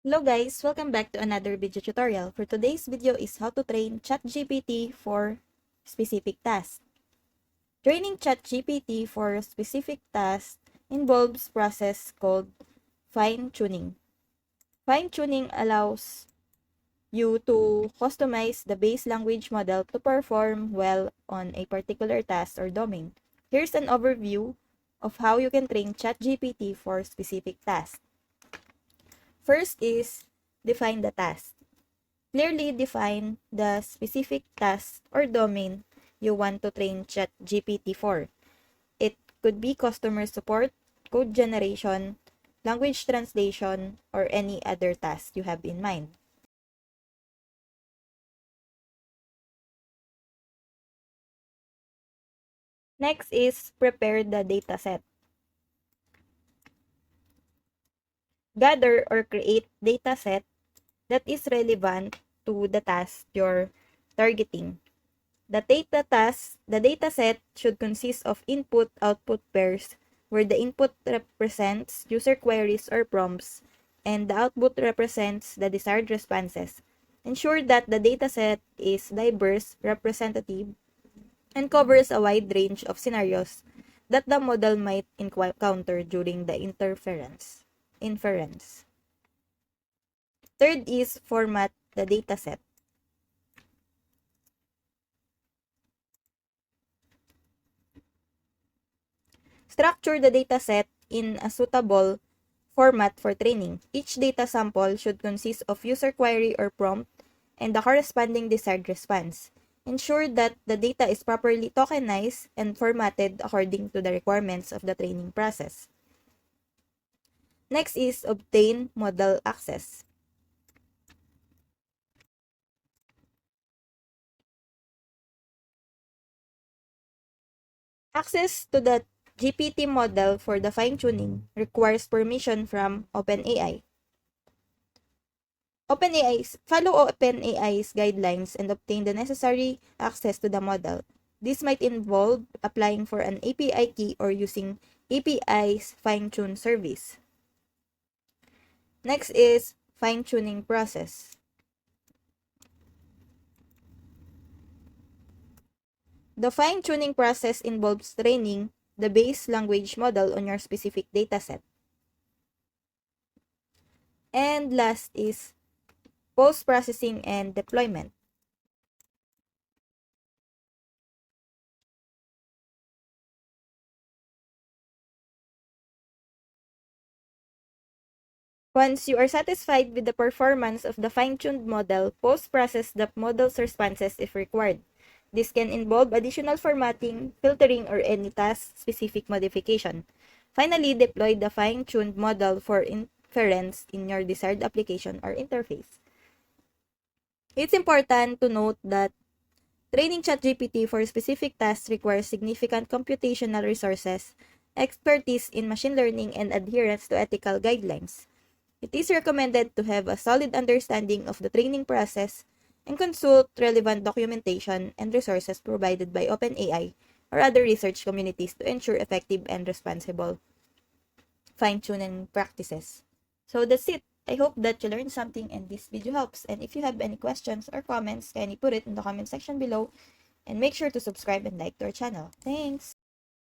Hello guys, welcome back to another video tutorial. For today's video is how to train ChatGPT for specific tasks. Training ChatGPT for a specific task involves process called fine-tuning. Fine-tuning allows you to customize the base language model to perform well on a particular task or domain. Here's an overview of how you can train ChatGPT for specific tasks. First is define the task. Clearly define the specific task or domain you want to train ChatGPT for. It could be customer support, code generation, language translation, or any other task you have in mind. Next is prepare the dataset. Gather or create dataset that is relevant to the task you're targeting. The dataset should consist of input-output pairs, where the input represents user queries or prompts, and the output represents the desired responses. Ensure that the dataset is diverse, representative, and covers a wide range of scenarios that the model might encounter during the inference. Third is format the dataset. Structure the dataset in a suitable format for training. Each data sample should consist of user query or prompt and the corresponding desired response. Ensure that the data is properly tokenized and formatted according to the requirements of the training process. Next is obtain model access. Access to the GPT model for the fine-tuning requires permission from OpenAI. Follow OpenAI's guidelines and obtain the necessary access to the model. This might involve applying for an API key or using API's fine-tune service. Next is fine-tuning process. The fine-tuning process involves training the base language model on your specific dataset. And last is post-processing and deployment. Once you are satisfied with the performance of the fine-tuned model, post-process the model's responses if required. This can involve additional formatting, filtering, or any task-specific modification. Finally, deploy the fine-tuned model for inference in your desired application or interface. It's important to note that training ChatGPT for specific tasks requires significant computational resources, expertise in machine learning, and adherence to ethical guidelines. It is recommended to have a solid understanding of the training process and consult relevant documentation and resources provided by OpenAI or other research communities to ensure effective and responsible fine-tuning practices. So that's it. I hope that you learned something and this video helps. And if you have any questions or comments, kindly put it in the comment section below and make sure to subscribe and like to our channel. Thanks!